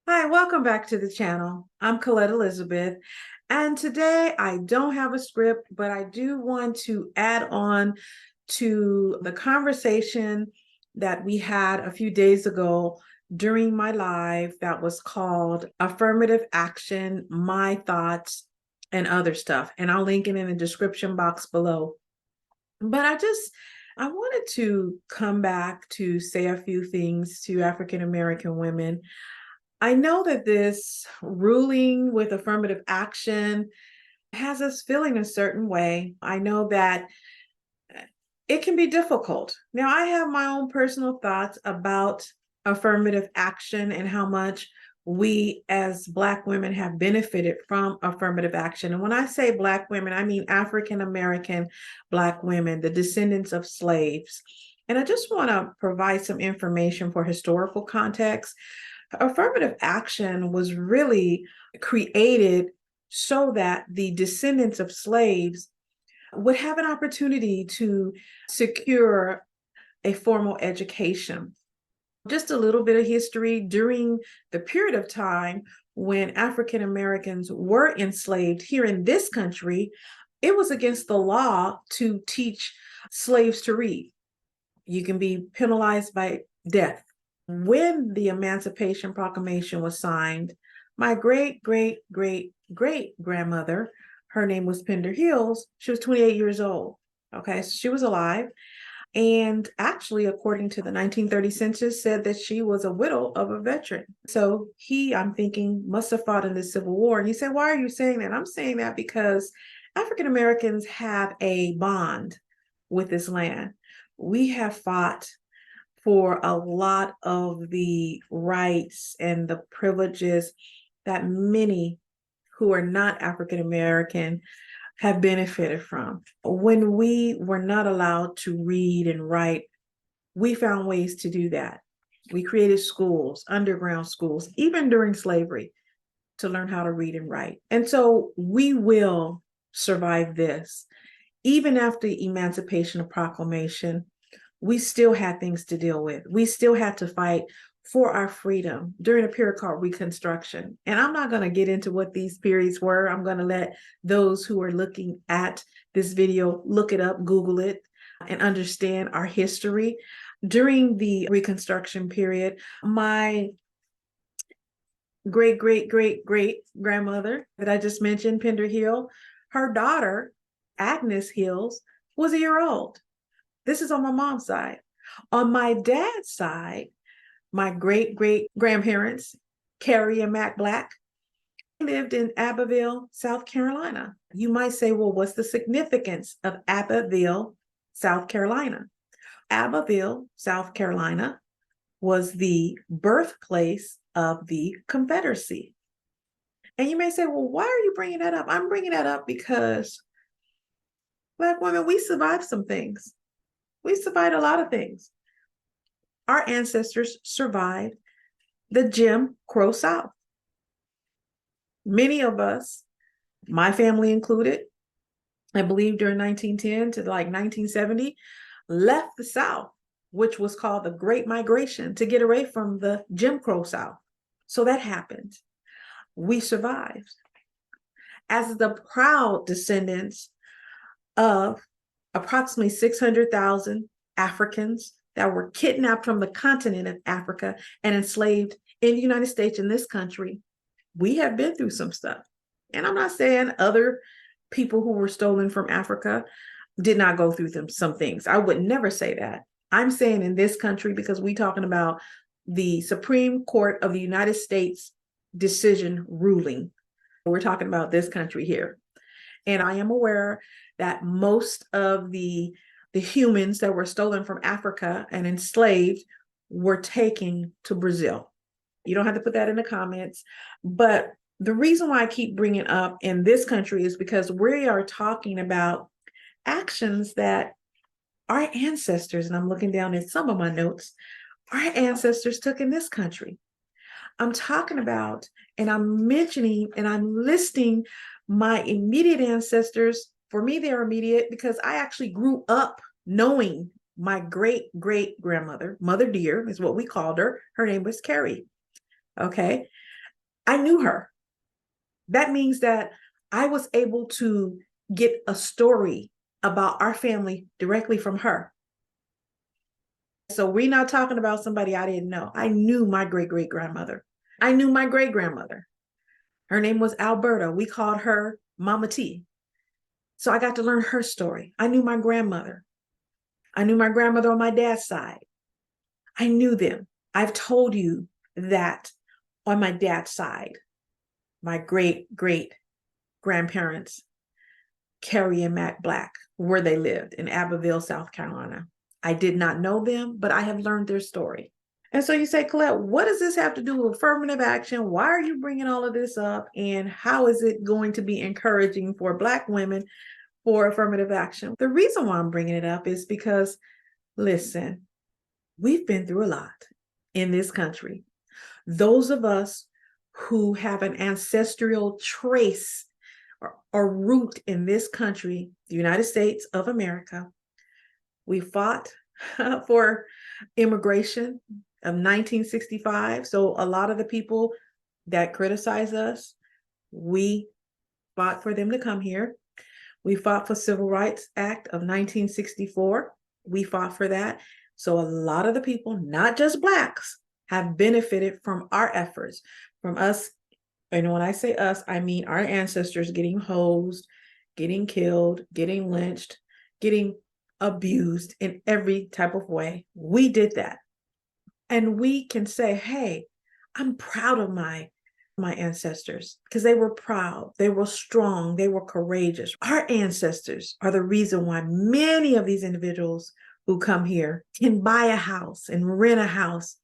Hi, welcome back to the channel. I'm Colette Elizabeth, and today I don't have a script, but I do want to add on to the conversation that we had a few days ago during my live that was called Affirmative Action, My Thoughts, and Other Stuff. And I'll link it in the description box below. But I wanted to come back to say a few things to African American women. I know that this ruling with affirmative action has us feeling a certain way. I know that it can be difficult. Now, I have my own personal thoughts about affirmative action and how much we as Black women have benefited from affirmative action. And when I say Black women, I mean African American Black women, the descendants of slaves. And I just want to provide some information for historical context. Affirmative action was really created so that the descendants of slaves would have an opportunity to secure a formal education. Just a little bit of history during the period of time when African Americans were enslaved here in this country, it was against the law to teach slaves to read. You can be penalized by death. When the Emancipation Proclamation was signed, my great, great, great, great grandmother, her name was Pender Hills, she was 28 years old. Okay, so she was alive. And actually, according to the 1930 census, said that she was a widow of a veteran. So he, I'm thinking, must have fought in the Civil War. And you say, why are you saying that? I'm saying that because African Americans have a bond with this land. We have fought for a lot of the rights and the privileges that many who are not African American have benefited from. When we were not allowed to read and write, we found ways to do that. We created schools, underground schools, even during slavery, to learn how to read and write. And so we will survive this. Even after the Emancipation Proclamation, we still had things to deal with. We still had to fight for our freedom during a period called Reconstruction. And I'm not going to get into what these periods were. I'm going to let those who are looking at this video look it up, Google it, and understand our history. During the Reconstruction period, my great, great, great, great grandmother that I just mentioned, Pender Hill, her daughter, Agnes Hills, was a year old. This is on my mom's side. On my dad's side, my great great grandparents, Carrie and Mac Black, lived in Abbeville, South Carolina. You might say, well, what's the significance of Abbeville, South Carolina? Abbeville, South Carolina was the birthplace of the Confederacy. And you may say, well, why are you bringing that up? I'm bringing that up because Black women, we survived some things. We survived a lot of things. Our ancestors survived the Jim Crow South. Many of us, my family included, I believe during 1910 to like 1970, left the South, which was called the Great Migration, to get away from the Jim Crow South. So that happened. We survived. As the proud descendants of approximately 600,000 Africans that were kidnapped from the continent of Africa and enslaved in the United States, in this country, we have been through some stuff. And I'm not saying other people who were stolen from Africa did not go through some things. I would never say that. I'm saying in this country, because we're talking about the Supreme Court of the United States decision ruling. We're talking about this country here. And I am aware that most of the humans that were stolen from Africa and enslaved were taken to Brazil. You don't have to put that in the comments. But the reason why I keep bringing up in this country is because we are talking about actions that our ancestors, and I'm looking down at some of my notes, our ancestors took in this country. I'm talking about, and I'm mentioning, and I'm listing my immediate ancestors. For me, they're immediate because I actually grew up knowing my great great grandmother, Mother Dear is what we called her. Her name was Carrie. Okay. I knew her. That means that I was able to get a story about our family directly from her. So we're not talking about somebody I didn't know. I knew my great-great-grandmother. I knew my great-grandmother. Her name was Alberta. We called her Mama T. So I got to learn her story. I knew my grandmother. I knew my grandmother on my dad's side. I knew them. I've told you that on my dad's side, my great-great-grandparents, Carrie and Mac Black, where they lived in Abbeville, South Carolina. I did not know them, but I have learned their story. And so you say, Colette, what does this have to do with affirmative action? Why are you bringing all of this up? And how is it going to be encouraging for Black women for affirmative action? The reason why I'm bringing it up is because, listen, we've been through a lot in this country. Those of us who have an ancestral trace or root in this country, the United States of America, we fought for immigration of 1965. So a lot of the people that criticize us, we fought for them to come here. We fought for Civil Rights Act of 1964. We fought for that. So a lot of the people, not just Blacks, have benefited from our efforts, from us. And when I say us, I mean our ancestors getting hosed, getting killed, getting lynched, getting abused in every type of way. We did that. And we can say, hey, I'm proud of my ancestors because they were proud, they were strong, they were courageous. Our ancestors are the reason why many of these individuals who come here can buy a house and rent a house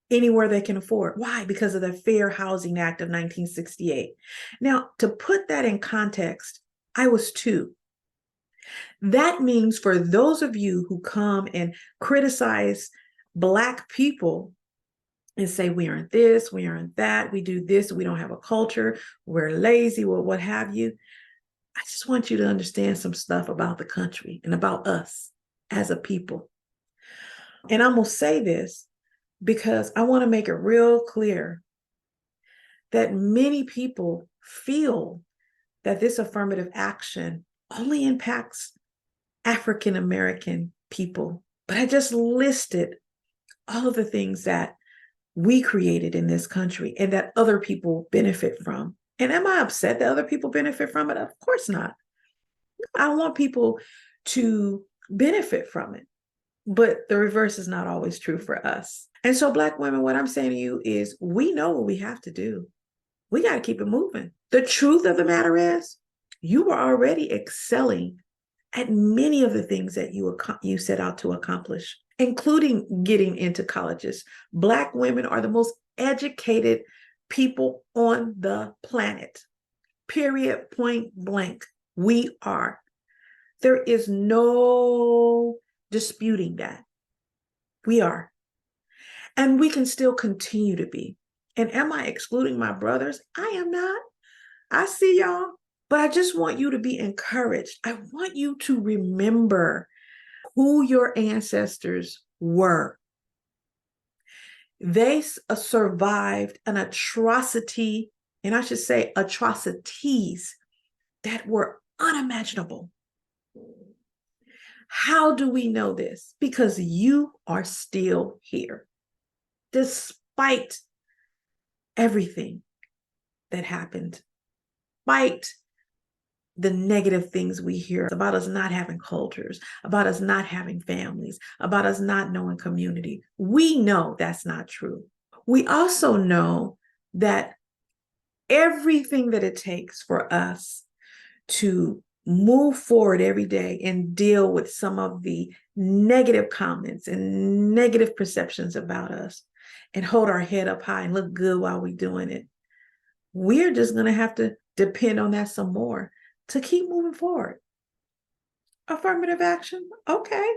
anywhere they can afford. Why? Because of the Fair Housing Act of 1968. Now, to put that in context, I was 2. That means for those of you who come and criticize Black people and say, we aren't this, we aren't that, we do this, we don't have a culture, we're lazy, or what have you. I just want you to understand some stuff about the country and about us as a people. And I'm going to say this because I want to make it real clear that many people feel that this affirmative action only impacts African American people. But I just listed all of the things that we created in this country and that other people benefit from. And am I upset that other people benefit from it? Of course not. I want people to benefit from it. But the reverse is not always true for us. And so, Black women, what I'm saying to you is we know what we have to do. We got to keep it moving. The truth of the matter is you were already excelling at many of the things that you set out to accomplish, including getting into colleges. Black women are the most educated people on the planet. Period, point blank. We are. There is no disputing that. We are. And we can still continue to be. And am I excluding my brothers? I am not. I see y'all. But I just want you to be encouraged. I want you to remember who your ancestors were. They survived an atrocity, and I should say atrocities that were unimaginable. How do we know this? Because you are still here, despite everything that happened, despite the negative things we hear about us not having cultures, about us not having families, about us not knowing community. We know that's not true. We also know that everything that it takes for us to move forward every day and deal with some of the negative comments and negative perceptions about us and hold our head up high and look good while we're doing it, we're just going to have to depend on that some more to keep moving forward. Affirmative action, okay.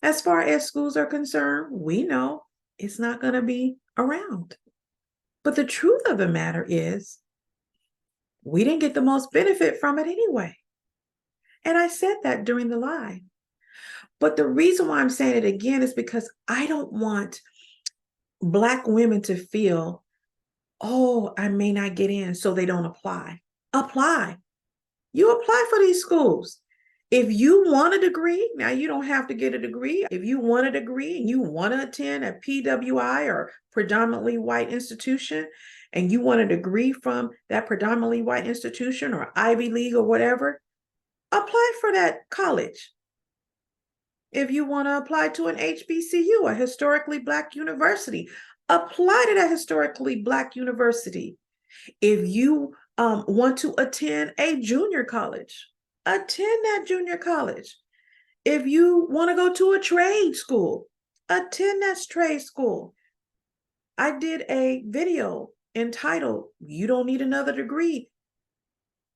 As far as schools are concerned, we know it's not going to be around. But the truth of the matter is, we didn't get the most benefit from it anyway. And I said that during the live. But the reason why I'm saying it again is because I don't want Black women to feel, oh, I may not get in, so they don't apply. Apply. You apply for these schools. If you want a degree, now you don't have to get a degree. If you want a degree and you want to attend a PWI or predominantly white institution, and you want a degree from that predominantly white institution or Ivy League or whatever, apply for that college. If you want to apply to an HBCU, a historically Black university, apply to that historically Black university. If you want to attend a junior college, attend that junior college. If you want to go to a trade school, attend that trade school. I did a video entitled, You Don't Need Another Degree.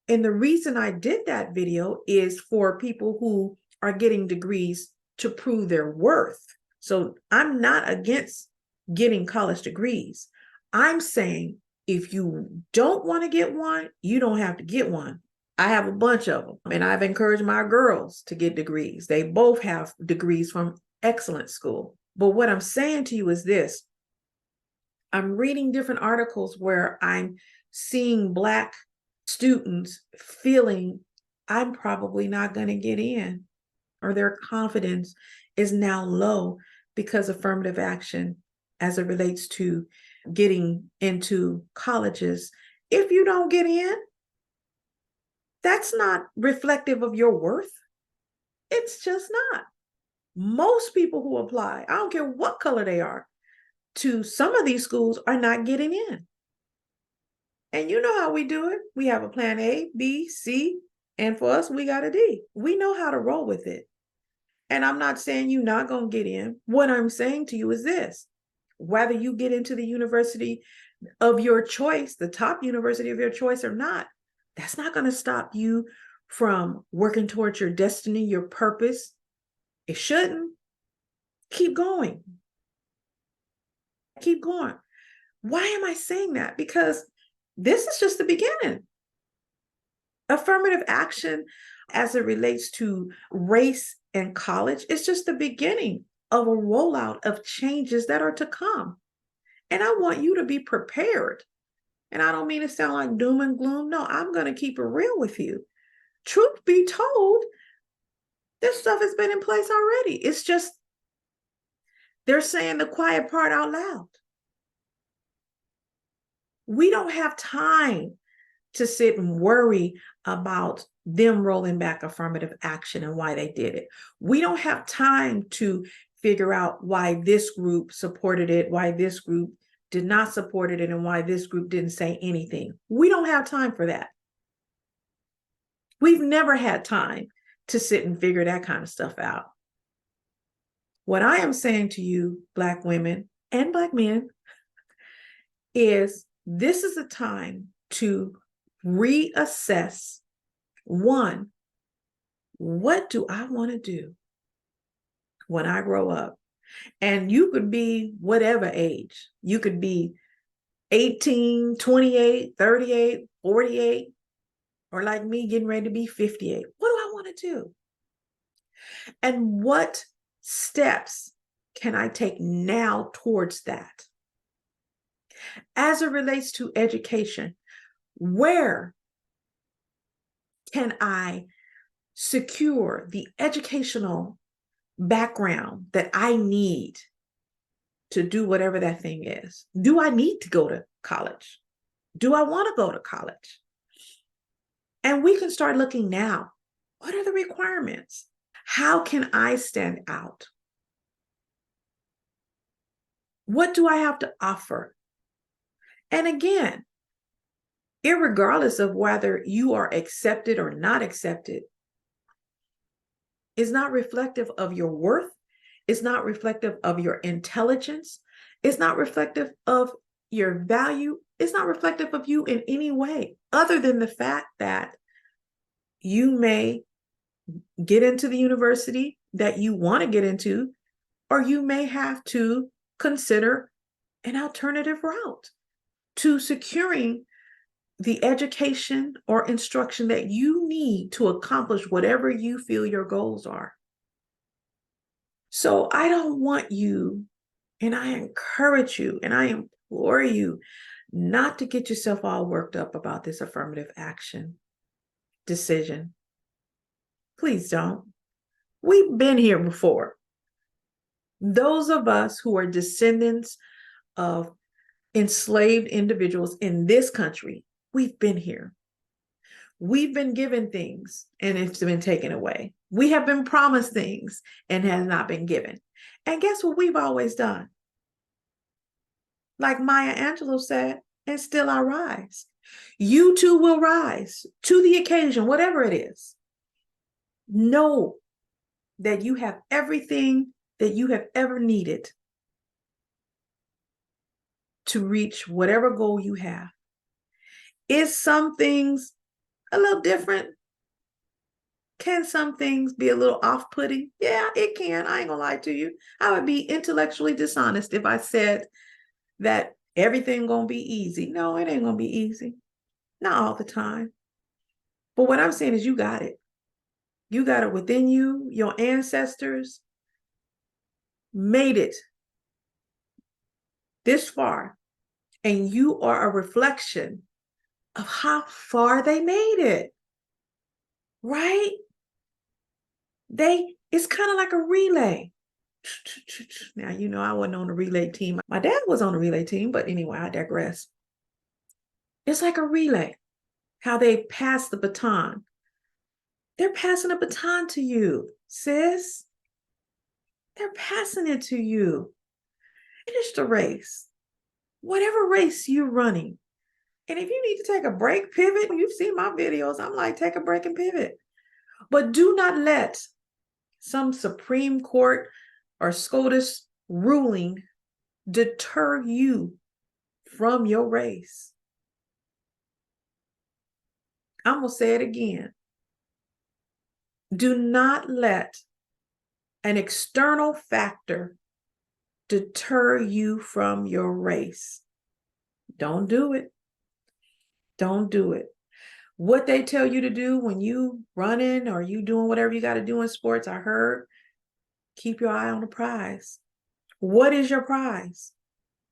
And the reason I did that video is for people who are getting degrees to prove their worth. So I'm not against getting college degrees. I'm saying if you don't want to get one, you don't have to get one. I have a bunch of them, and I've encouraged my girls to get degrees. They both have degrees from excellent school. But what I'm saying to you is this. I'm reading different articles where I'm seeing Black students feeling I'm probably not going to get in, or their confidence is now low because of affirmative action as it relates to getting into colleges. If you don't get in, that's not reflective of your worth. It's just not. Most people who apply, I don't care what color they are, to some of these schools are not getting in. And you know how we do it. We have a plan A, B, C, and for us, we got a D. We know how to roll with it. And I'm not saying you're not going to get in. What I'm saying to you is this. Whether you get into the university of your choice, the top university of your choice or not, that's not going to stop you from working towards your destiny, your purpose. It shouldn't. Keep going. Keep going. Why am I saying that? Because this is just the beginning. Affirmative action as it relates to race and college is just the beginning of a rollout of changes that are to come. And I want you to be prepared. And I don't mean to sound like doom and gloom. No, I'm going to keep it real with you. Truth be told, this stuff has been in place already. It's just they're saying the quiet part out loud. We don't have time to sit and worry about them rolling back affirmative action and why they did it. We don't have time to figure out why this group supported it, why this group did not support it, and why this group didn't say anything. We don't have time for that. We've never had time to sit and figure that kind of stuff out. What I am saying to you, Black women and Black men, is this is a time to reassess. One, what do I want to do when I grow up? And you could be whatever age. You could be 18, 28, 38, 48, or like me getting ready to be 58. What do I want to do? And what steps can I take now towards that? As it relates to education, where can I secure the educational background that I need to do whatever that thing is? Do I need to go to college? Do I want to go to college? And we can start looking now. What are the requirements? How can I stand out? What do I have to offer? And again, irregardless of whether you are accepted or not accepted, is not reflective of your worth. It's not reflective of your intelligence. It's not reflective of your value. It's not reflective of you in any way, other than the fact that you may get into the university that you want to get into, or you may have to consider an alternative route to securing the education or instruction that you need to accomplish whatever you feel your goals are. So I don't want you And I encourage you and I implore you not to get yourself all worked up about this affirmative action decision. Please don't. We've been here before. Those of us who are descendants of enslaved individuals in this country, we've been here. We've been given things and it's been taken away. We have been promised things and has not been given. And guess what we've always done? Like Maya Angelou said, and still I rise. You too will rise to the occasion, whatever it is. Know that you have everything that you have ever needed to reach whatever goal you have. Is some things a little different? Can some things be a little off-putting? Yeah, it can. I ain't gonna lie to you. I would be intellectually dishonest if I said that everything gonna be easy. No, it ain't gonna be easy. Not all the time. But what I'm saying is you got it. You got it within you. Your ancestors made it this far. And you are a reflection of how far they made it. Right? It's kind of like a relay. Now, you know, I wasn't on the relay team. My dad was on the relay team, but anyway, I digress. It's like a relay, how they pass the baton. They're passing a baton to you, sis. They're passing it to you. Finish the race. Whatever race you're running. And if you need to take a break, pivot, you've seen my videos. I'm like, take a break and pivot. But do not let some Supreme Court or SCOTUS ruling deter you from your race. I'm going to say it again. Do not let an external factor deter you from your race. Don't do it. Don't do it. What they tell you to do when you running or you doing whatever you got to do in sports, I heard, keep your eye on the prize. What is your prize?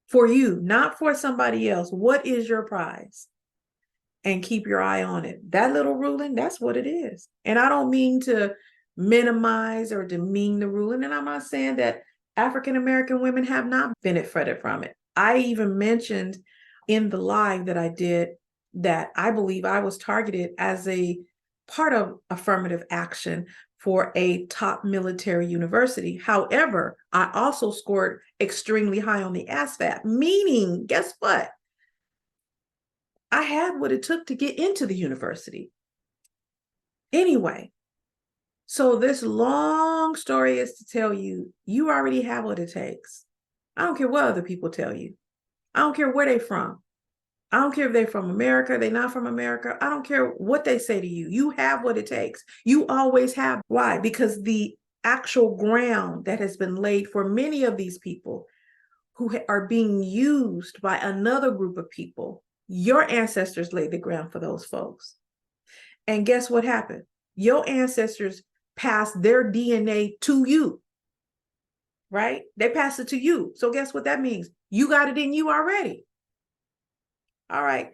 For you, not for somebody else. What is your prize? And keep your eye on it. That little ruling, that's what it is. And I don't mean to minimize or demean the ruling. And I'm not saying that African-American women have not benefited from it. I even mentioned in the live that I did that I believe I was targeted as a part of affirmative action for a top military university. However, I also scored extremely high on the ASVAB, meaning, guess what? I had what it took to get into the university. Anyway, so this long story is to tell you, you already have what it takes. I don't care what other people tell you. I don't care where they're from. I don't care if they're from America, they're not from America. I don't care what they say to you. You have what it takes. You always have. Why? Because the actual ground that has been laid for many of these people who are being used by another group of people, your ancestors laid the ground for those folks. And guess what happened? Your ancestors passed their DNA to you, right? They passed it to you. So guess what that means? You got it in you already. All right.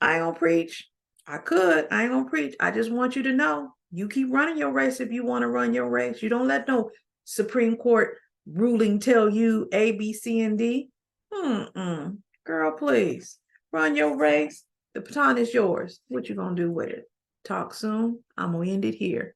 I ain't gonna preach. I could. I ain't gonna preach. I just want you to know, you keep running your race if you want to run your race. You don't let no Supreme Court ruling tell you A, B, C, and D. Girl, please. Run your race. The baton is yours. What you gonna do with it? Talk soon. I'm gonna end it here.